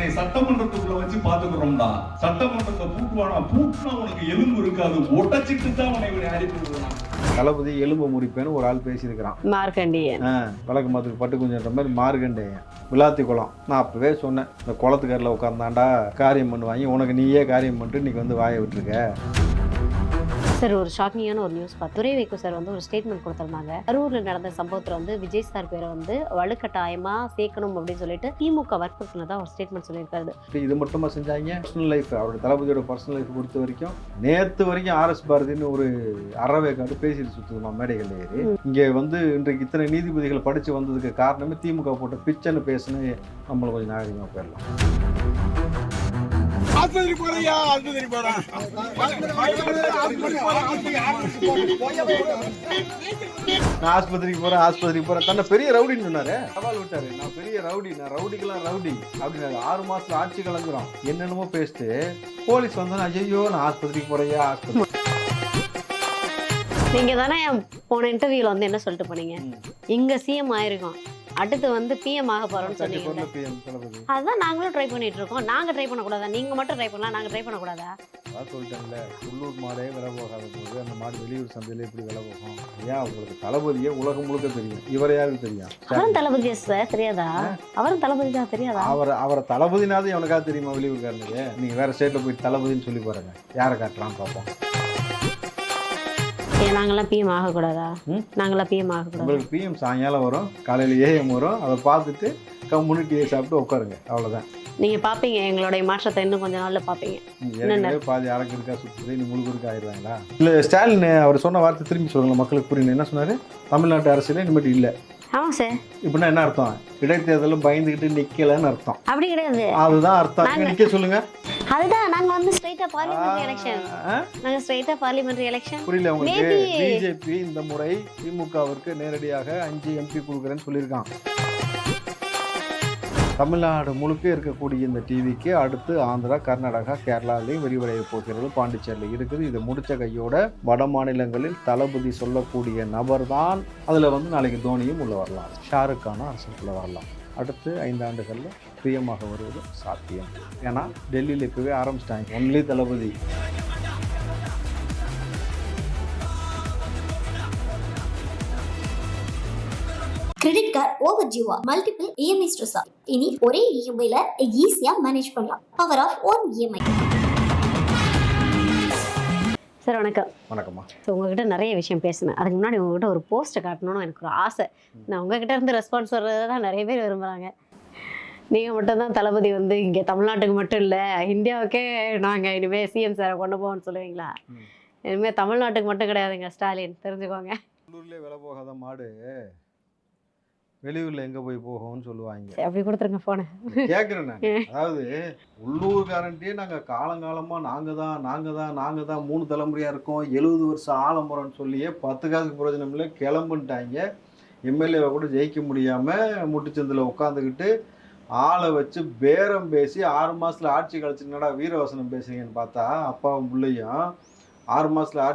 உன்னை சட்டமன்றத்துக்குள்ள வச்சு பாத்துக்கிறோம்டா. சட்டமன்றத்தை பூட்டுனா உனக்கு எலும்பு இருக்காது, ஒட்டச்சிட்டு தான் உன்னை அடிப்பு விடுவான். தளபதி எலும்பு முறிப்பேன்னு ஒரு ஆள் பேசியிருக்கிறான். மார்க்கண்டியன் விளக்கு மாத்துக்கு பட்டு குஞ்சுன்ற மாதிரி மார்க்கண்டேயன் விளாத்தி குளம். நான் அப்பவே சொன்னேன், இந்த குளத்துக்கரில் உட்காந்தாண்டா காரியம் பண்ணுவாங்க, உனக்கு நீயே காரியம் பண்ணிட்டு இன்னைக்கு வந்து வாயை விட்டுருக்க. சார். ஒரு ஷாக்கிங்கான ஒரு நியூஸ் பார்த்து துரை வைகோ சார் வந்து ஒரு ஸ்டேட்மெண்ட் கொடுத்திருந்தாங்க. அரூர்ல நடந்த சம்பவத்தில் வந்து விஜய் சார் பேரை வந்து வலுக்கட்டாயமா சேர்க்கணும் அப்படின்னு சொல்லிட்டு திமுக வற்புறுத்தினதா ஒரு ஸ்டேட்மெண்ட் சொல்லியிருக்காரு. இது மட்டுமா செஞ்சாங்க? பர்சனல் லைஃப், அவரோட தளபதியோட பர்சனல் லைஃப் பொறுத்த வரைக்கும் நேற்று வரைக்கும் ஆர்எஸ் பாரதின்னு ஒரு அறவே காட்டு பேசிட்டு சுற்றுமா மேடைகள் ஏறி. இங்கே வந்து இன்றைக்கு இத்தனை நீதிபதிகள் படித்து வந்ததுக்கு காரணமே திமுக போட்ட பிச்சைன்னு பேசுன்னு நம்மளை கொஞ்சம் நாகரிகமாக போயிடலாம். ஆஸ்பத்திரி போறியா? ஆஸ்பத்திரி போறேன். நான் ஆஸ்பத்திரிக்கு போறேன் தன்னை பெரிய ரவுடின்னு சொன்னாரு. சவால் விட்டாரு, நான் பெரிய ரவுடி, நான் ரவுடிக்கெல்லாம் ரவுடி அப்படின்னாரு. 6 மாசத்துல ஆட்சி கலந்துரும் என்னென்னமோ பேசிட்டு போலீஸ் வந்தோன்னா ஐயோ நான் ஆஸ்பத்திரிக்கு போறையா ஆஸ்பத்திரி. நீங்க தானே போன இன்டர்வியூல வந்து என்ன சொல்லிட்டு போனீங்க, இங்க சிஎம் ஆயிருக்கோம், அடுத்து வந்து பிஎம் ஆக போறோம்னு சொன்னீங்க. அதுதான் நாங்களும் ட்ரை பண்ணிட்டு இருக்கோம். நாங்க ட்ரை பண்ணக்கூடாதா? நீங்க மட்டும் ட்ரை பண்ணலாம், நாங்க ட்ரை பண்ணக்கூடாதா? அதான் சொல்லிட்டேன்ல, உள்ளூர் மாடே விலை போகாத போது அந்த மாடு வெளியூர் சந்தையில எப்படி விலை போகும்? ஏன் உங்களுக்கு தளபதியே உலகம் முழுக்க தெரியும், இவரை யாருக்கு தெரியும்? அவரும் தளபதியா சார் தெரியாதா? அவரும் தளபதி தான் தெரியாதா? அவரை தளபதினாவது எவனுக்கா தெரியுமா வெளியூர்காரனுக்கு? நீங்க வேற ஸ்டேட்ல போய் தளபதின்னு சொல்லி பாருங்க, யாரை காட்டுறான்னு பார்ப்போம். நாங்களாம் பிஎம் ஆகக்கூடாதா? நாங்களாம் பிஎம் ஆகக்கூடாது. உங்களுக்கு பிஎம் சாயங்காலம் வரும், காலையில் ஏஎம் வரும், அதை பார்த்துட்டு கம்யூனிட்டியை சாப்பிட்டு உட்காருங்க, அவ்வளோதான். நீங்க பாப்பீங்க எங்களுடைய மாற்றத்தை, இன்னும் கொஞ்ச நாள்ல பாப்பீங்க. பாதி அரைக்கு இருக்கா சுற்றுது, இன்னும் முழுக்க ஆயிடுவாங்களா? இல்லை ஸ்டாலின் அவர் சொன்ன வார்த்தை திரும்பி சொல்லுங்க, மக்களுக்கு புரியணும். என்ன சொன்னாரு? தமிழ்நாட்டு அரசியல் இனிமேட்டு இல்லை. ஆமா சார். இப்படின்னா என்ன அர்த்தம்? இடைத்தேர்தலும் பயந்துகிட்டு நிக்கலன்னு அர்த்தம். அப்படி கிடையாது, அதுதான் அர்த்தம். நிக்க சொல்லுங்க. அதுதான் நாங்க வந்து ஸ்ட்ரைட்டா பார்லிமெண்டரி எலெக்ஷன். நாங்க ஸ்ட்ரைட்டா பார்லிமெண்டரி எலெக்ஷன். புரியல உங்களுக்கு? பிஜேபி இந்த முறை திமுகவிற்கு நேரடியாக 5 MP கொடுக்குறேன்னு சொல்லியிருக்கான். தமிழ்நாடு முழுக்க இருக்கக்கூடிய இந்த டிவிக்கு அடுத்து ஆந்திரா, கர்நாடகா, கேரளாலையும் விரிவடைய போகிறது. பாண்டிச்சேரியில் இருக்குது. இது முடிச்ச கையோட வட மாநிலங்களில் தளபதி சொல்லக்கூடிய நபர் தான். அதில் வந்து நாளைக்கு தோனியும் உள்ள வரலாம், ஷாருக் கானும் அரசுக்குள்ள வரலாம். அடுத்து 5 ஆண்டுகளில் பிரியமாக வருவது சாத்தியம். ஏன்னா டெல்லியில் இப்போவே ஆரம்பிச்சிட்டாங்க, only Thalapathy. Credit card over டியூவா, மல்டிபிள் இஎம்ஐ ஸ்ட்ரெஸ்ஸா? இனி ஒரே இஎம்ஐல ஈஸியா மேனேஜ் பண்ணலாம். Power of one EMI. Sir வணக்கம். வணக்கம்மா. ஸோ உங்ககிட்ட நிறைய விஷயம் பேசினேன். அதுக்கு முன்னாடி உங்ககிட்ட ஒரு போஸ்ட்டை காட்டணும்னு எனக்கு ஒரு ஆசை. நான் உங்ககிட்ட இருந்து ரெஸ்பான்ஸ் வர்றதை தான் நிறைய பேர் விரும்புகிறாங்க. நீங்கள் மட்டும்தான் தளபதி வந்து இங்கே தமிழ்நாட்டுக்கு மட்டும் இல்லை இந்தியாவுக்கே நாங்கள் இனிமேல் சிஎம் சாரை கொண்டு போவோம்னு சொல்லுவீங்களா? இனிமேல் தமிழ்நாட்டுக்கு மட்டும் கிடையாதுங்க ஸ்டாலின், தெரிஞ்சுக்கோங்க. உள்ளூர்லேயே விலை போகாத மாடு வெளியூர்ல எங்க போய் போகும்னு சொல்லுவாங்க. அப்படி கொடுத்துருங்க போன கேட்குறேன் நான். அதாவது உள்ளூர்காரன்ட்டே நாங்கள் காலங்காலமாக நாங்கள் தான் 3 தலைமுறையாக இருக்கோம், 70 வருஷம் ஆலமரம்னு சொல்லியே 10 காசுக்கு பிரயோஜனம் இல்லை, கிளம்புன்ட்டாங்க. எம்எல்ஏவை கூட ஜெயிக்க முடியாமல் முட்டுச்சந்தில் உட்காந்துக்கிட்டு ஆளை வச்சு பேரம் பேசி 6 மாதத்தில் ஆட்சி கழிச்சுனடா வீரவசனம் பேசுறீங்கன்னு பார்த்தா அப்பாவும் பிள்ளையும் 6 மாதத்தில்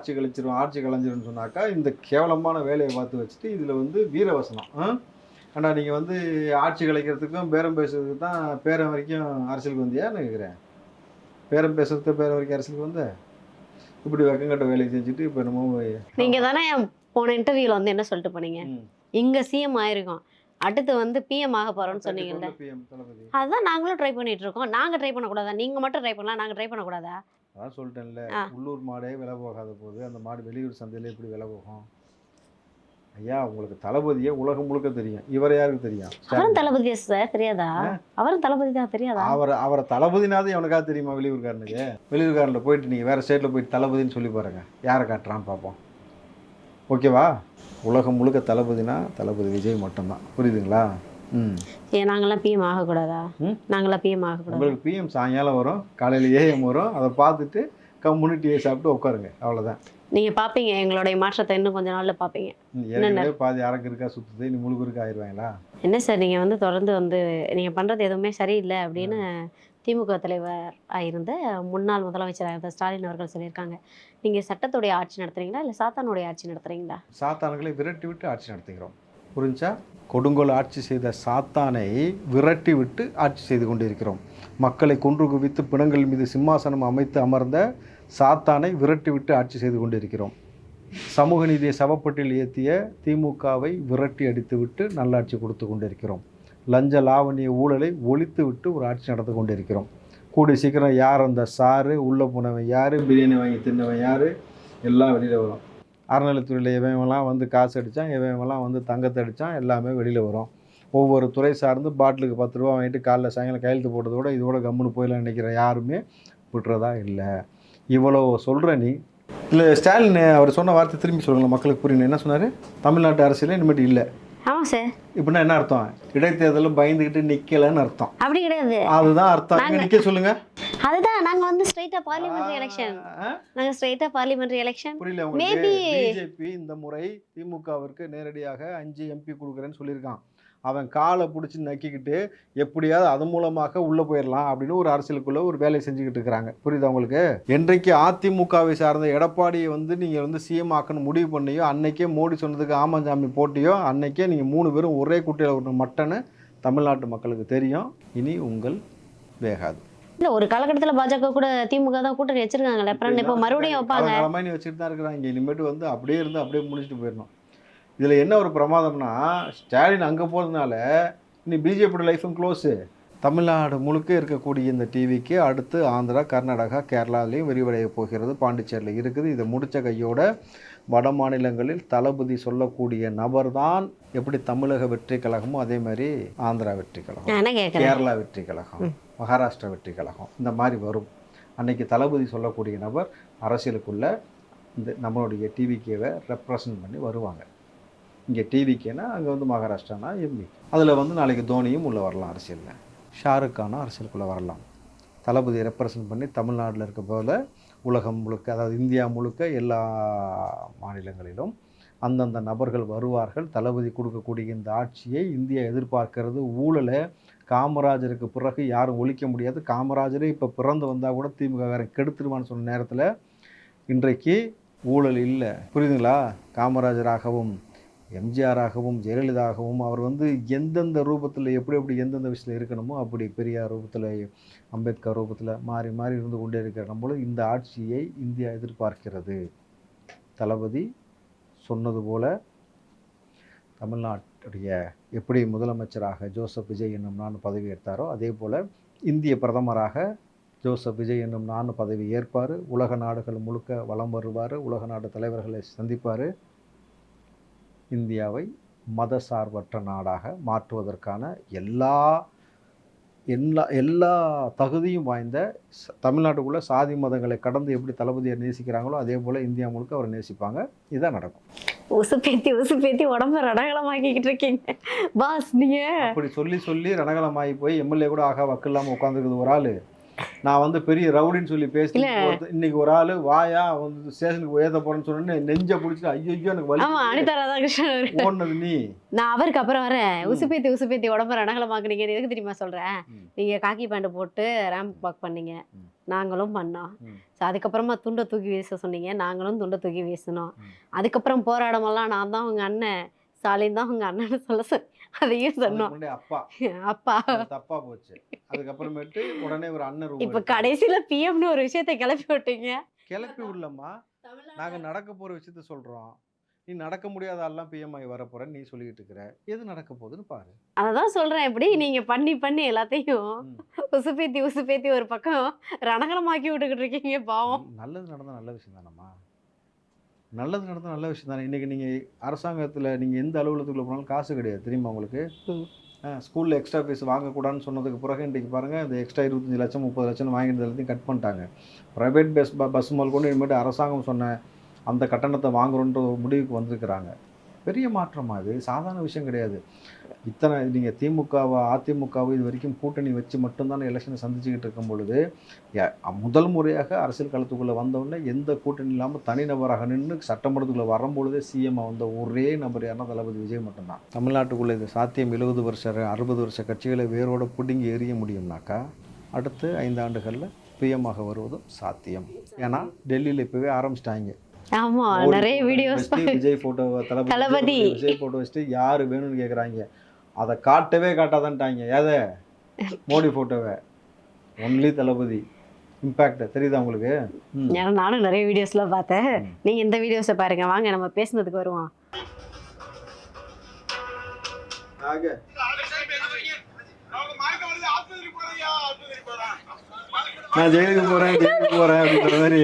ஆட்சி கலைஞ்சிருன்னு சொன்னாக்கா இந்த கேவலமான வேலையை பார்த்து வச்சுட்டு இதில் வந்து வீரவசனம். ஆனால் நீங்கள் வந்து ஆட்சி கலைக்கிறதுக்கும் பேரம் பேசுறதுக்கு தான் பேரம் வரைக்கும் அரசியலுக்கு வந்தியான்னு கேட்குறேன். பேரம் பேசுறது பேரம் வரைக்கும் அரசியலுக்கு வந்த இப்படி வெக்கங்கட்ட வேலையை செஞ்சுட்டு இப்போ என்னமோ. நீங்கள் தானே போன இன்டர்வியூவில் வந்து என்ன சொல்லிட்டு போனீங்க, இங்கே சிஎம் ஆயிருக்கோம், அடுத்து வந்து பிஎம் ஆக போகிறோம்னு சொன்னீங்கல்ல. அதுதான் நாங்களும் ட்ரை பண்ணிட்டு இருக்கோம். நாங்கள் ட்ரை பண்ணக்கூடாதா? நீங்கள் மட்டும் ட்ரை பண்ணலாம், நாங்கள் ட்ரை பண்ணக்கூடாதா? அதான் சொல்லிட்டேன்ல, உள்ளூர் மாடே விலை போகாத போது அந்த மாடு வெளியூர் சந்தையில் எப்படி விலை போகும்? ஐயா உங்களுக்கு தளபதியே உலகம் முழுக்க தெரியும், இவரை யாருக்கு தெரியும்? அவரும் தளபதியா சார் தெரியாதா? அவரும் தளபதி தான் தெரியாதா? அவரை தளபதினாவது எவனுக்காக தெரியுமா வெளியூர்காரனுக்கு? வெளியூர்காரனில் போயிட்டு நீங்கள் வேறு ஸ்டேட்டில் போயிட்டு தளபதின்னு சொல்லி பாருங்கள், யாரை காட்டுறான்னு பார்ப்போம். ஓகேவா? உலகம் முழுக்க தளபதினா தளபதி விஜய் மட்டும்தான், புரியுதுங்களா? நாங்களாம் பிஎம் ஆகக்கூடாதா? நாங்களாம் பிஎம் ஆகக்கூடாது. உங்களுக்கு பிஎம் சாயங்காலம் வரும், காலையில் ஏஎம் வரும், அதை பார்த்துட்டு கம்யூனிட்டியை சாப்பிட்டு உட்காருங்க, அவ்வளோதான். நீங்கள் பார்ப்பீங்க எங்களுடைய மாற்றத்தை, இன்னும் கொஞ்ச நாளில் பார்ப்பீங்க. பாதி அரைக்கு இருக்கா சுற்றுது, இன்னும் முழுக்க ஆயிடுவாங்களா? என்ன சார் நீங்கள் வந்து தொடர்ந்து வந்து நீங்கள் பண்ணுறது எதுவுமே சரியில்லை அப்படின்னு திமுக தலைவர் ஆயிருந்த முன்னாள் முதலமைச்சராக இருந்த ஸ்டாலின் அவர்கள் சொல்லியிருக்காங்க. நீங்கள் சட்டத்துடைய ஆட்சி நடத்துறீங்களா இல்லை சாத்தானுடைய ஆட்சி நடத்துறீங்களா? சாத்தான்களை விரட்டி விட்டு ஆட்சி நடத்துகிறோம், புரிஞ்சா? கொடுங்கோல் ஆட்சி செய்த சாத்தானை விரட்டி விட்டு ஆட்சி செய்து கொண்டிருக்கிறோம். மக்களை கொன்று குவித்து பிணங்கள் மீது சிம்மாசனம் அமைத்து அமர்ந்த சாத்தானை விரட்டி விட்டு ஆட்சி செய்து கொண்டிருக்கிறோம். சமூக நீதியை சவப்பட்டில் ஏற்றிய திமுகவை விரட்டி அடித்து விட்டு நல்லாட்சி கொடுத்து கொண்டிருக்கிறோம். லஞ்ச லாவணிய ஊழலை ஒழித்து விட்டு ஒரு ஆட்சி நடந்து கொண்டிருக்கிறோம். கூடி சீக்கிரம் யார் அந்த சாரு, உள்ளே போனவன் யார், பிரியாணி வாங்கி தின்னவன் யார், எல்லாம் வெளியில் வரும். அறநிலைத்துறையில் எவன்லாம் வந்து காசு அடித்தான், எவன்லாம் வந்து தங்கத்தை அடித்தான், எல்லாமே வெளியில் வரும். ஒவ்வொரு துறை சார்ந்து பாட்டிலுக்கு 10 ரூபா வாங்கிட்டு காலைல சாயங்காலம் கையெழுத்து போட்டதோட இதோட கம்முன்னு போயிடலாம் நினைக்கிற யாருமே விட்டுறதா இல்லை. இவ்வளோ சொல்கிற நீ இல்லை ஸ்டாலின் அவர் சொன்ன வார்த்தை திரும்பி சொல்லுங்களேன், மக்களுக்கு புரியணும். என்ன சொன்னார்? தமிழ்நாட்டு அரசியலே இனிமேட்டு இல்லை. ஆமாம் சார். இப்படின்னா என்ன அர்த்தம்? இடைத்தேர்தலும் பயந்துக்கிட்டு நிற்கலன்னு அர்த்தம். அப்படி கிடையாது, அதுதான் அர்த்தம். நிற்க சொல்லுங்க. அதுதான் நாங்கள் வந்து ஸ்ட்ரைட்டாக பார்லிமெண்ட்ரி எலெக்ஷன், நாங்கள் ஸ்ட்ரைட்டாக பார்லிமெண்ட்ரி எலெக்ஷன். புரியல உங்களுக்கு? பிஜேபி இந்த முறை திமுகவிற்கு நேரடியாக 5 MP கொடுக்குறேன்னு சொல்லியிருக்கான். அவன் காலை பிடிச்சி நக்கிக்கிட்டு எப்படியாவது அது மூலமாக உள்ளே போயிடலாம் அப்படின்னு ஒரு அரசியலுக்குள்ளே ஒரு வேலையை செஞ்சுக்கிட்டு இருக்கிறாங்க. புரியுதா உங்களுக்கு? என்றைக்கு அதிமுகவை சார்ந்த எடப்பாடியை வந்து நீங்கள் வந்து சிஎம் ஆக்கணும் முடிவு பண்ணியோ, அன்னைக்கே மோடி சொன்னதுக்கு ஆமாஞ்சாமி போட்டியோ, அன்னைக்கே நீங்கள் 3 பேரும் ஒரே குட்டையில் ஒரு மட்டன்னு தமிழ்நாட்டு மக்களுக்கு தெரியும். இனி உங்கள் வேகாது. இல்லை, ஒரு காலகட்டத்தில் பாஜக கூட திமுக தான் கூட்டணி வச்சிருக்காங்களே, அப்புறம் இப்போ மறுபடியும் வைப்பாங்க. காலமாக வச்சுட்டு தான் இருக்கிறாங்க. இனிமேட்டு வந்து அப்படியே இருந்து அப்படியே முடிச்சுட்டு போயிடணும். இதில் என்ன ஒரு பிரமாதம்னா, ஸ்டாலின் அங்கே போகிறதுனால இனி பிஜேபியோட லைஃபும் க்ளோஸு. தமிழ்நாடு முழுக்க இருக்கக்கூடிய இந்த டிவிக்கு அடுத்து ஆந்திரா, கர்நாடகா, கேரளாலையும் விரிவடைய போகிறது. பாண்டிச்சேரியில் இருக்குது. இதை முடித்த கையோட வட மாநிலங்களில் தளபதி சொல்லக்கூடிய நபர் தான் எப்படி தமிழக வெற்றி கழகமோ அதே மாதிரி ஆந்திரா வெற்றி கழகம், கேரளா வெற்றி கழகம், மகாராஷ்டிரா வெற்றி கழகம், இந்த மாதிரி வரும். அன்னைக்கு தளபதி சொல்லக்கூடிய நபர் அரசியலுக்குள்ளே இந்த நம்மளுடைய டிவிக்கேவை ரெப்ரசன்ட் பண்ணி வருவாங்க. இங்கே டிவிக்கேனா அங்கே வந்து மகாராஷ்டிரானா எம்பி. அதில் வந்து நாளைக்கு தோனியும் உள்ளே வரலாம் அரசியலில், ஷாருக் கானும் அரசியலுக்குள்ளே வரலாம். தளபதியை ரெப்ரசன்ட் பண்ணி தமிழ்நாட்டில் இருக்க போல உலகம் முழுக்க, அதாவது இந்தியா முழுக்க எல்லா மாநிலங்களிலும் அந்தந்த நபர்கள் வருவார்கள். தளபதி கொடுக்கக்கூடிய இந்த ஆட்சியை இந்தியா எதிர்பார்க்கிறது. ஊழலை காமராஜருக்கு பிறகு யாரும் ஒழிக்க முடியாது. காமராஜரே இப்போ பிறந்து வந்தால் கூட திமுக கெடுத்துருவான்னு சொன்ன நேரத்தில் இன்றைக்கு ஊழல் இல்லை. புரியுதுங்களா? காமராஜராகவும் எம்ஜிஆராகவும் ஜெயலலிதாகவும் அவர் வந்து எந்தெந்த ரூபத்தில் எப்படி எந்தெந்த விஷயத்தில் இருக்கணுமோ அப்படி பெரியார் ரூபத்தில், அம்பேத்கர் ரூபத்தில் மாறி மாறி இருந்து கொண்டே இருக்கிற நம்மளும் இந்த ஆட்சியை இந்தியா எதிர்பார்க்கிறது. தளபதி சொன்னது போல தமிழ்நாட்டுடைய எப்படி முதலமைச்சராக ஜோசப் விஜய் என்னும் நான் பதவி ஏற்றாரோ அதே போல் இந்திய பிரதமராக ஜோசப் விஜய் என்னும் நான் பதவி ஏற்பார். உலக நாடுகள் முழுக்க வலம் வருவார். உலக நாடு தலைவர்களை சந்திப்பார். இந்தியாவை மதசார்பற்ற நாடாக மாற்றுவதற்கான எல்லா தகுதியும் வாய்ந்த தமிழ்நாட்டுக்குள்ளே சாதி மதங்களை கடந்து எப்படி தளபதியை நேசிக்கிறாங்களோ அதே போல் இந்தியா முழுக்க அவரை நேசிப்பாங்க. இதுதான் நடக்கும். உசுப்பேத்தி உடம்பு ரணகலமாக்கிக்கிட்டு இருக்கீங்க பாஸ். நீங்கள் அப்படி சொல்லி ரணகலமாகி போய் எம்எல்ஏ கூட ஆகா வக்கு இல்லாமல் உட்காந்துருக்குது ஒரு ஆள். நான் வந்து பெரிய ரவுடின்னு சொல்லி பேசி இன்னைக்கு ஒரு ஆள் வாயா வந்து ஸ்டேஷனுக்கு ஏற்ற போறேன்னு சொன்னேன்னு நெஞ்ச பிடிச்சிட்டு ஐயோ எனக்கு வலி ஓடுனது நீ. நான் அவருக்கு அப்புறம் வரேன். உசுப்பேத்தி உடம்பு ரணகலமாக்குனீங்க. எதுக்கு தெரியுமா சொல்றேன்? நீங்க காக்கி பேண்ட் போட்டு ரேம்ப் வாக் பண்ணீங்க, நாங்களும் பண்ணோம். ஸோ அதுக்கப்புறமா துண்டை தூக்கி வீச சொன்னீங்க, நாங்களும் துண்டை தூக்கி வீசணும். அதுக்கப்புறம் போராடமெல்லாம் நான் தான் உங்க அண்ணன் ஸ்டாலின் தான் உங்க அண்ணன்னு சொல்ல அதையும் சொன்னோம். அப்பா தப்பா போச்சு. அதுக்கப்புறமேட்டு உடனே ஒரு அண்ணன் இப்ப கடைசியில பிஎம்னு ஒரு விஷயத்தை கிளப்பி விட்டீங்க. கிளப்பி விடலம்மா, நாங்க நடக்க போற விஷயத்த சொல்றோம். நீ நடக்க முடியாத எல்லாம் பிஎம் ஆகி வரப்போறன்னு நீ சொல்லிட்டு இருக்கிற. எது நடக்க போகுதுன்னு பாரு. அதான் சொல்றேன். எப்படி நீங்க பண்ணி எல்லாத்தையும் உசுப்பேத்தி ஒரு பக்கம் ரணகலமாக்கி விட்டுக்கிட்டு இருக்கீங்க. பாவம். நல்லது நடந்தா நல்ல விஷயம் தானம்மா. நல்லது நடந்தால் நல்ல விஷயம் தானே. இன்றைக்கி நீங்கள் அரசாங்கத்தில் நீங்கள் எந்த அலுவலகத்துக்குள்ளே போனாலும் காசு கிடையாது தெரியுமா உங்களுக்கு? ஸ்கூலில் எக்ஸ்ட்ரா ஃபீஸ் வாங்கக்கூடாதுன்னு சொன்னதுக்கு பிறகு இன்றைக்கி பாருங்கள், இந்த எக்ஸ்ட்ரா 25 லட்சம் 30 லட்சம் வாங்கிட்டு எல்லாத்தையும் கட் பண்ணிட்டாங்க. ப்ரைவேட் பஸ் முதல் கொண்டு இனிமேட்டு அரசாங்கம் சொன்ன அந்த கட்டணத்தை வாங்குறோன்ற ஒரு முடிவுக்கு வந்திருக்கிறாங்க. பெரிய மாற்றமாக அது சாதாரண விஷயம் கிடையாது. இத்தனை நீங்கள் அதிமுகவை இது வரைக்கும் கூட்டணி வச்சு மட்டும்தான் எலெக்ஷனை சந்திச்சுக்கிட்டு இருக்கும் பொழுது முதல் முறையாக அரசியல் களத்துக்குள்ளே வந்தவுடனே எந்த கூட்டணி இல்லாமல் தனிநபராக நின்று சட்டமன்றத்துக்குள்ளே வரும்பொழுதே சிஎம் வந்த ஒரே நபர் யாருன்னா தளபதி விஜய் மட்டும்தான். தமிழ்நாட்டுக்குள்ளே இது சாத்தியம். 70 வருஷம் 60 வருஷ கட்சிகளை வேரோடு பிடுங்கி எறிய முடியும்னாக்கா அடுத்து 5 ஆண்டுகளில் பிஎம்மாக வருவதும் சாத்தியம். ஏன்னா டெல்லியில் இப்போவே ஆரம்பிச்சிட்டாங்க. ஆமா, நிறைய வீடியோஸ் விஜய் போட்டோ தளபதி விஜய் போட்டோ வச்சுட்டு யாரு வேணும்னு கேட்குறாங்க. அதை காட்டவே காட்டாதான்ட்டாங்க. எதை? மோடி ஃபோட்டோவை. ஒன்லி தளபதி இம்பேக்ட். தெரியுதா உங்களுக்கு? ஏன்னா நானும் நிறைய வீடியோஸ்லாம் பார்த்தேன். நீங்கள் இந்த வீடியோஸை பாருங்க, வாங்க நம்ம பேசுனதுக்கு வருவோம். நான் ஜெயிலுக்கு போகிறேன் அப்படின்ற மாதிரி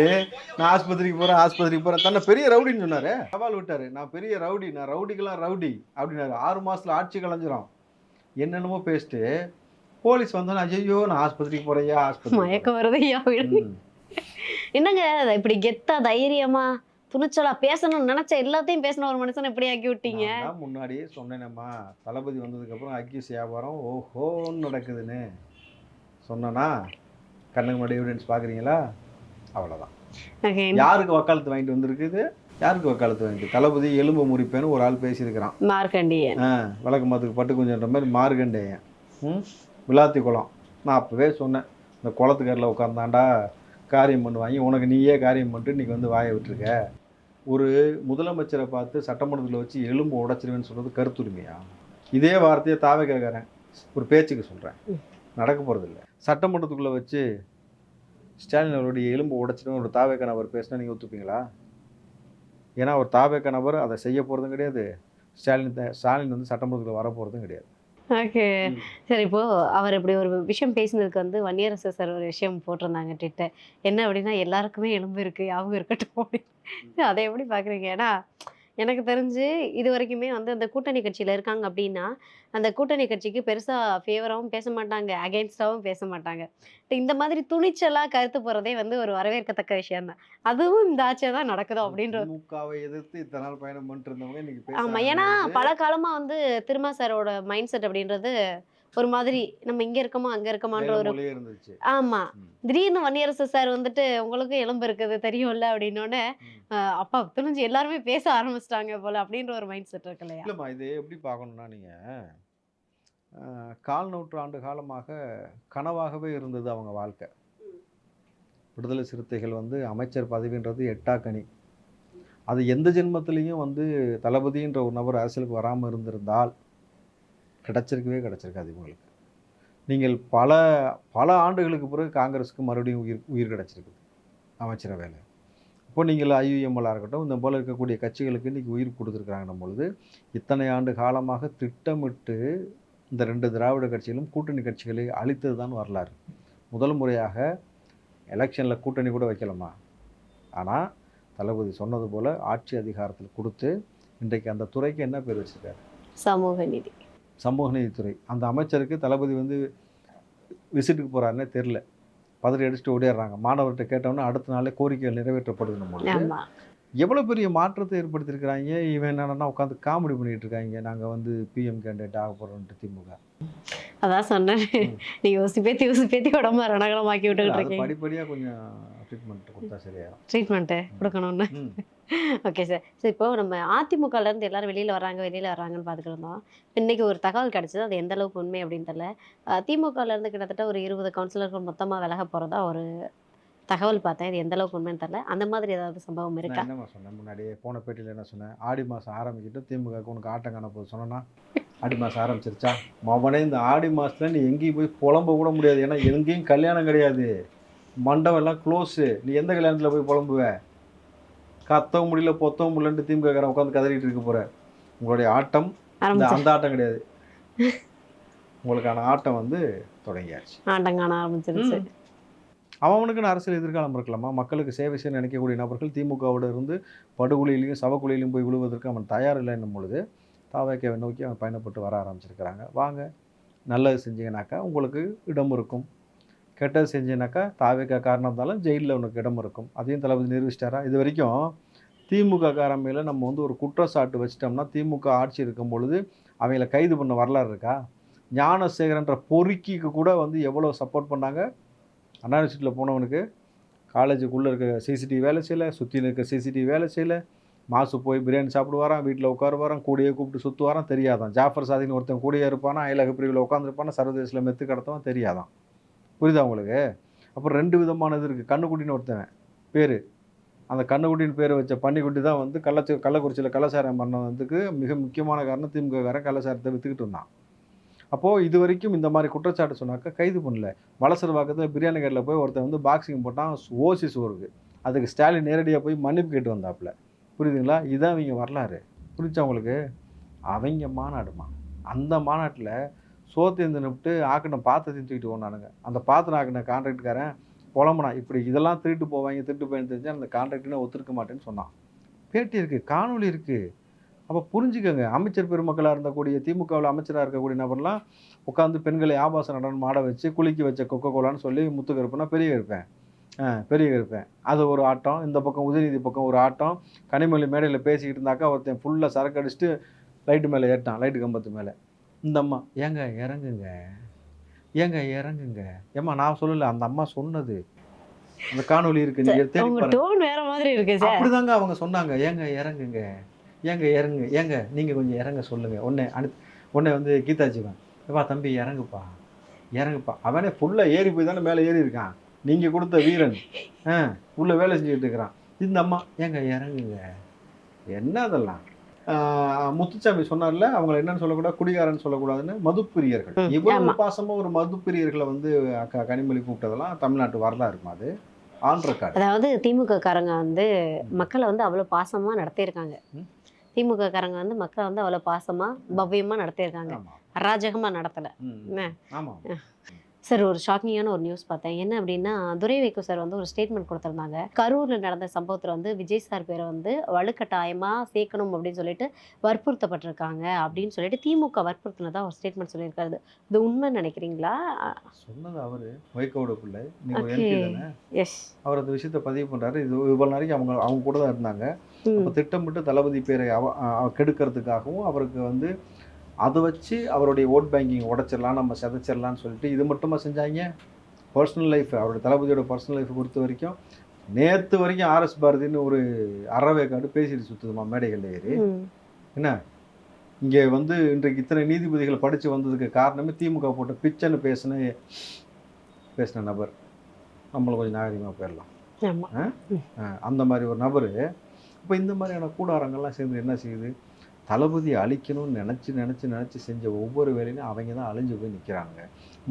நான் ஆஸ்பத்திரிக்கு போகிறேன் தன்னை பெரிய ரவுடின்னு சொன்னார். சவால் விட்டார். நான் பெரிய ரவுடி, நான் ரவுடிக்கெல்லாம் ரவுடி அப்படின்னாரு. 6 மாதத்தில் ஆட்சி கலைஞ்சிரும் என்னென்னமோ பேசிட்டு போலீஸ் வந்தோன்னா ஐயோ நான் ஆஸ்பத்திரிக்கு போகிறேயா, மயக்கம் வருதையா என்னங்க இப்படி கெத்தா தைரியமா துணிச்சலா பேசணும்னு நினைச்ச எல்லாத்தையும் பேசின ஒரு மனுஷன் எப்படி ஆக்கி விட்டீங்க? முன்னாடியே சொன்னேனம்மா, தளபதி வந்ததுக்கப்புறம் அக்யூஸ் வியாபாரம் ஓஹோன்னு நடக்குதுன்னு சொன்னா கண்ணுக்கு முன்னாடி எவிடன்ஸ் பார்க்குறீங்களா? அவ்வளோதான். யாருக்கு வக்காலத்து வாங்கிட்டு வந்திருக்குது? யாருக்கு வக்காலத்து வாங்கிட்டு? தளபதி எலும்பு முறிப்பேன்னு ஒரு ஆள் பேசியிருக்கிறான். மார்க்கண்டேயன். விளக்கு மாத்துக்கு பட்டு குஞ்சுன்ற மாதிரி மார்க்கண்டேயன். விளாத்தி குளம். நான் அப்போவே சொன்னேன், இந்த குளத்துக்கரில் உட்காந்தாண்டா காரியம் பண்ணுவாங்க, உனக்கு நீயே காரியம் பண்ணிட்டு இன்றைக்கி வந்து வாயை விட்டுருக்க. ஒரு முதலமைச்சரை பார்த்து சட்டமன்றத்தில் வச்சு எலும்பு உடைச்சிருவேன்னு சொல்கிறது கருத்துரிமையா? இதே வார்த்தையை தாவே கேட்குறேன், ஒரு பேச்சுக்கு சொல்கிறேன், நடக்க போகிறதில்ல. சட்டமன்றத்துக்குள்ளே வச்சு ஸ்டாலின் அவருடைய எலும்பு உடைச்சிருவேன் ஒரு தாவேக்க நபர் பேசினா நீங்கள் ஒத்துப்பீங்களா? ஏன்னா ஒரு தாவேக்க நபர் அதை செய்ய போகிறதும் கிடையாது, ஸ்டாலின் வந்து சட்டமன்றத்துக்குள்ளே வர போகிறதும் கிடையாது. ஓகே, சரி. இப்போது அவர் இப்படி ஒரு விஷயம் பேசினதுக்கு வந்து வன்னியரசு சார் ஒரு விஷயம் போட்டிருந்தாங்க ட்விட்டர். என்ன அப்படின்னா, எல்லாருக்குமே எலும்பு இருக்குது, அவங்க இருக்கட்டும் அப்படின்னு. அதை எப்படி பார்க்குறீங்க? ஏன்னா எனக்கு தெரிஞ்சு இது வரைக்குமே வந்து அந்த கூட்டணி கட்சியில் இருக்காங்க அப்படின்னா அந்த கூட்டணி கட்சிக்கு பெருசாக ஃபேவராகவும் பேச மாட்டாங்க, அகெயின்ஸ்டாகவும் பேச மாட்டாங்க. இந்த மாதிரி துணிச்சலாக கருத்து போகிறதே வந்து ஒரு வரவேற்கத்தக்க விஷயம் தான். அதுவும் இந்த ஆட்சியாக தான் நடக்குதோ அப்படின்ற திமுகவை எதிர்த்து இத்தனை நாள் பயணம் பண்ணிட்டு இருந்தவங்க இன்னைக்கு ஆமாம். ஏன்னா பல காலமாக வந்து திருமா சாரோட மைண்ட் செட் அப்படின்றது ஒரு மாதிரி நம்ம இங்கே இருக்கோமா அங்கே இருக்கமான்ற ஒரு இருந்துச்சு. ஆமாம். திடீர்னு வன்னியரசு சார் வந்துட்டு உங்களுக்கும் எலும்பு இருக்குது தெரியும்ல அப்படின்னோடனே அப்பா துணிஞ்சு எல்லாருமே பேச ஆரம்பிச்சிட்டாங்க போல அப்படின்ற ஒரு மைண்ட் செட் இருக்கு இல்லையா? இல்லைம்மா, இது எப்படி பார்க்கணும்னா, நீங்கள் 4 நூற்றாண்டு காலமாக கனவாகவே இருந்தது அவங்க வாழ்க்கை. விடுதலை சிறுத்தைகள் வந்து அமைச்சர் பதவின்றது எட்டாக்கனி. அது எந்த ஜென்மத்திலையும் வந்து தளபதின்ற ஒரு நபர் அரசியலுக்கு வராமல் இருந்திருந்தால் கிடச்சிருக்காது இவங்களுக்கு. நீங்கள் பல ஆண்டுகளுக்கு பிறகு காங்கிரஸுக்கு மறுபடியும் உயிர் கிடச்சிருக்குது அமைச்சர வேலை. இப்போ நீங்கள் ஐயுஎம்எல்லாக இருக்கட்டும், இந்த போல் இருக்கக்கூடிய கட்சிகளுக்கு இன்றைக்கி உயிர் கொடுத்துருக்குறாங்கன்னும் பொழுது இத்தனை ஆண்டு காலமாக திட்டமிட்டு இந்த 2 திராவிட கட்சிகளும் கூட்டணி கட்சிகளை அழித்தது தான் வரலாறு. முதல் முறையாக எலெக்ஷனில் கூட்டணி கூட வைக்கலாமா, ஆனால் தளபதி சொன்னது போல் ஆட்சி அதிகாரத்தில் கொடுத்து இன்றைக்கு அந்த துறைக்கு என்ன பேர் வச்சுருக்காரு? சமூக நீதித்துறை. அந்த அமைச்சருக்கு தளபதி வந்து விசிட்டுக்கு போகிறாருன்னே தெரில, பதறி அடிச்சுட்டு ஓடிடுறாங்க. மாணவர்கிட்ட கேட்டோன்னா அடுத்த நாளே கோரிக்கைகள் நிறைவேற்றப்படுதுன்னு போது எவ்வளோ பெரிய மாற்றத்தை ஏற்படுத்தியிருக்கிறாங்க. இவன் என்னன்னா உட்காந்து காமெடி பண்ணிகிட்டு இருக்காங்க, நாங்கள் வந்து பிஎம் கேண்டிடேட் ஆக போகிறோன்ட்டு திமுக. அதான் சொன்னேன், நீங்கள் யோசிப்பேத்தி உடம்பு ரணகலமாக்கி விட்டுக்கிட்டு இருக்கீங்க. படிப்படியாக கொஞ்சம் ட்ரீட்மெண்ட் கொடுத்தா சரியாயிடும். ட்ரீட்மெண்ட்டு கொடுக்கணும்னு. Okay sir. ஸோ இப்போ நம்ம அதிமுகலேருந்து எல்லாரும் வெளியில் வராங்கன்னு பார்த்துட்டு இருந்தோம். இன்றைக்கி ஒரு தகவல் கிடச்சிது, அது எந்த அளவுக்கு உண்மை அப்படின்னு தெரியல. திமுகலேருந்து கிட்டத்தட்ட ஒரு 20 கவுன்சிலர்கள் மொத்தமாக விலக போகிறதா ஒரு தகவல் பார்த்தேன். இது எந்த அளவுக்கு உண்மைன்னு தெரியல. அந்த மாதிரி ஏதாவது சம்பவம் இருக்கா? என்னம்மா சொன்னேன் முன்னாடியே போன பேட்டியில் என்ன சொன்னேன், ஆடி மாதம் ஆரம்பிக்கிட்டு திமுகவுக்கு உனக்கு ஆட்டம் காண போகுது சொன்னா, ஆடி மாதம் ஆரம்பிச்சிருச்சா? மவனே இந்த ஆடி மாதத்தில் நீ எங்கேயும் போய் புலம்ப கூட முடியாது. ஏன்னா எங்கேயும் கல்யாணம் கிடையாது, மண்டபம் எல்லாம் க்ளோஸு. நீ எந்த கல்யாணத்தில் போய் புலம்புவ? கத்தவும் முடியல பொத்தவும் முடியலன்ட்டு திமுககாரன் உட்காந்து கதறிட்டு இருக்க போகிற. உங்களுடைய ஆட்டம் அந்த ஆட்டம் கிடையாது, உங்களுக்கான ஆட்டம் வந்து தொடங்கியாச்சு, ஆட்டம் காண ஆரம்பிச்சிருச்சு. அவனுக்குன்னு அரசியல் எதிர்காலம் இருக்கலாமா? மக்களுக்கு சேவை செய்ய நினைக்கக்கூடிய நபர்கள் திமுகவோட இருந்து படுகொலையிலையும் சவக்குழியிலையும் போய் விழுவதற்கு அவன் தயார் இல்லைன்னும் பொழுது தாவேக்காவை நோக்கி அவன் பயணப்பட்டு வர ஆரம்பிச்சிருக்கிறாங்க. வாங்க, நல்லது செஞ்சீங்கன்னாக்கா உங்களுக்கு இடம் இருக்கும், கெட்டது செஞ்சீங்கன்னாக்கா தாவேக்கா காரணம் இருந்தாலும் ஜெயிலில் உனக்கு இடம் இருக்கும். அதையும் தளபதி நிரூபிச்சிட்டாரா? இது வரைக்கும் திமுக காரன் மேலே நம்ம வந்து ஒரு குற்றச்சாட்டு வச்சிட்டோம்னா திமுக ஆட்சி இருக்கும் பொழுது அவங்கள கைது பண்ண வரலாறு இருக்கா? ஞானசேகரன்ற பொறுக்கிக்கு கூட வந்து எவ்வளோ சப்போர்ட் பண்ணாங்க. அண்ணா யூனிவர்சிட்டியில் போனவனுக்கு காலேஜுக்குள்ளே இருக்க சிசிடிவி வேலை செய்யலை, சுற்றி இருக்க சிசிடிவி வேலை செய்யலை, மாசு போய் பிரியாணி சாப்பிடுவாரான், வீட்டில் உட்காருவாரான், கூடையே கூப்பிட்டு சுற்றுவாரான், தெரியாதான். ஜாஃபர் சாதின்னு ஒருத்தன் கூடையே இருப்பானா, அயலக பிரிவில் உட்காந்துருப்பானா, சர்வதேசில் மெத்து கடத்தவன் தெரியாதான். புரியுதா உங்களுக்கு? அப்புறம் 2 விதமான இது இருக்குது. கண்ணுக்குட்டின்னு ஒருத்தவன் பேர், அந்த கண்ணுக்குட்டின்னு பேர் வச்ச பன்னிக்குட்டி தான் வந்து கள்ளக்குறிச்சியில் கள்ளச்சாரம் பண்ணதுக்கு மிக முக்கியமான காரணம் திமுககாரன் கள்ளச்சாரத்தை விற்றுக்கிட்டு இருந்தான். அப்போது இது வரைக்கும் இந்த மாதிரி குற்றச்சாட்டு சொன்னாக்கா கைது பண்ணல. வலசரவாக்கத்தில் பிரியாணி கடையில் போய் ஒருத்தன் வந்து பாக்ஸிங் போட்டான், ஓசி சோறுக்கு. அதுக்கு ஸ்டாலின் நேரடியாக போய் மன்னிப்பு கேட்டு வந்தாப்புல. புரியுதுங்களா? இதுதான் அவங்க வரலாறு. புரிஞ்சா உங்களுக்கு? அவங்க மாநாடுமா, அந்த மாநாட்டில் சோத்தேந்து விட்டு ஆக்கின பாத்திரத்தையும் தூக்கிட்டு போனானுங்க. அந்த பாத்திரம் ஆக்கின கான்ட்ராக்டுக்காரன் புலம்புனா, இப்படி இதெல்லாம் திருட்டு போவாங்க, திருட்டு போயின்னு தெரிஞ்சால் அந்த கான்ட்ராக்டுன்னு ஒத்துருக்க மாட்டேன்னு சொன்னான். பேட்டி இருக்குது, காணொலி இருக்குது. அப்போ புரிஞ்சுக்கோங்க. அமைச்சர் பெருமக்களாக இருந்தக்கூடிய திமுகவில் அமைச்சராக இருக்கக்கூடிய நபர்லாம் உட்காந்து பெண்களை ஆபாச நடனம் ஆட வச்சு குளிக்க வச்ச கொக்கோ கோலான்னு சொல்லி முத்துக்கருப்புனா பெரிய இருப்பேன் அது ஒரு ஆட்டம். இந்த பக்கம் உதயநிதி பக்கம் ஒரு ஆட்டம். கனிமொழி மேடையில் பேசிக்கிட்டு இருந்தாக்கா ஒருத்தன் ஃபுல்லாக சரக்கு அடிச்சுட்டு லைட்டு மேலே ஏறிட்டான், லைட்டு கம்பத்து மேலே. இந்த அம்மா ஏங்க இறங்குங்க ஏம்மா, நான் சொல்லலை, அந்த அம்மா சொன்னது. அந்த காணொலி இருக்கு, நீங்க தேடி பாருங்க. டோன் வேற மாதிரி இருக்கு சார். அப்படிதாங்க அவங்க சொன்னாங்க. இறங்குங்க ஏங்க நீங்க கொஞ்சம் இறங்க சொல்லுங்க. உடனே வந்து கீதாஜிவன், ஏப்பா தம்பி இறங்குப்பா. அவனே ஃபுல்லாக ஏறி போய் தானே மேலே ஏறி இருக்கான். நீங்கள் கொடுத்த வீரன் உள்ள வேலை செஞ்சுக்கிட்டு இருக்கிறான். இந்த அம்மா இறங்குங்க. என்ன அதெல்லாம்? முத்துச்சாமி சொன்னார்ல, அவங்களை என்னன்னு சொல்லக்கூடாது, குடிகாரன்னு சொல்லக்கூடாதுன்னு. மதுப்பிரியர்கள். இவ்வளவு பாசமாக ஒரு மதுப்பிரியர்களை வந்து அக்கா கனிமொழி கூப்பிட்டதெல்லாம் தமிழ்நாட்டு வரலாறு இருக்கும். அது ஆன் ரெக்கார்டு. அதாவது திமுக காரங்க வந்து மக்களை வந்து அவ்வளோ பாசமாக நடத்தியிருக்காங்க. திமுக காரங்க வந்து மக்களை வந்து அவ்வளோ பாசமாக பவ்யமாக நடத்தியிருக்காங்க, அராஜகமாக நடத்தலை. ஆமாம் சார், ஒரு ஷாக்கிங்கான ஒரு நியூஸ் பார்த்தேன். என்ன அப்படின்னா, துரை வைகோ சார் வந்து ஒரு ஸ்டேட்மெண்ட் கொடுத்துருந்தாங்க. கரூரில் நடந்த சம்பவத்தில் வந்து விஜய் சார் பேரை வந்து வலுக்கட்டாயமாக சேர்க்கணும் அப்படின்னு சொல்லிட்டு வற்புறுத்தப்பட்டிருக்காங்க அப்படின்னு சொல்லிட்டு திமுக வற்புறுத்தினதா ஒரு ஸ்டேட்மெண்ட் சொல்லியிருக்காரு. இது உண்மை நினைக்கிறீங்களா? சொன்னது அவர் வைகோட பிள்ளை, எஸ், அவர் அந்த விஷயத்தை பதிவு பண்ணுறாரு. இது இவ்வளோ நாளைக்கு அவங்க கூட தான் இருந்தாங்க. அப்போ திட்டமிட்டு தளபதி பேரை கெடுக்கிறதுக்காகவும் அவருக்கு வந்து அதை வச்சு அவருடைய ஓட் பேங்கிங் உடைச்சிடலாம், நம்ம சிதைச்சிடலான்னு சொல்லிட்டு இது மட்டுமா செஞ்சாங்க? பர்சனல் லைஃப், அவருடைய தளபதியோட பர்சனல் லைஃப் பொறுத்த வரைக்கும் நேற்று வரைக்கும் ஆர்எஸ் பாரதின்னு ஒரு அறவேக்காடு பேசிட்டு சுற்றுதுமா மேடைகளில் ஏறி. என்ன இங்கே வந்து இன்றைக்கு இத்தனை நீதிபதிகளை படித்து வந்ததுக்கு காரணமே திமுக போட்ட பிச்சைன்னு பேசின நபர். நம்மளை கொஞ்சம் நாகரிகமாக போயிடலாம். அந்த மாதிரி ஒரு நபர். இப்போ இந்த மாதிரியான கூடாரங்கள்லாம் சேர்ந்து என்ன செய்யுது? தளபதியை அழிக்கணும்னு நினச்சி செஞ்ச ஒவ்வொரு வேலையிலும் அவங்க தான் அழிஞ்சு போய் நிற்கிறாங்க.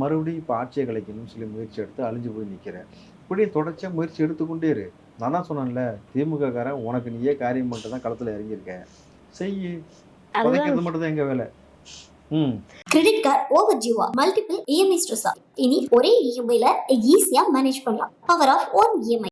மறுபடியும் இப்போ ஆட்சியை கலைக்கணும்னு சொல்லி முயற்சி எடுத்து அழிஞ்சு போய் நிற்கிறேன். இப்படியே தொடர்ச்சியாக முயற்சி எடுத்துக்கொண்டே இரு. நான் தான் சொன்னேன்ல, திமுக காரன் உனக்கு நீயே காரியம் மட்டும் தான் களத்தில் இறங்கியிருக்க, செய்யு. உதைக்கிறது மட்டும் தான் எங்கள் வேலை. கிரெடிட் கார்டு ஓவர் ஜீவா மல்டிபிள் இஎம்ஐ ஸ்ட்ரெஸ். இனி ஒரே இஎம்ஐல ஈஸியா மேனேஜ் பண்ணலாம். Power of one EMI.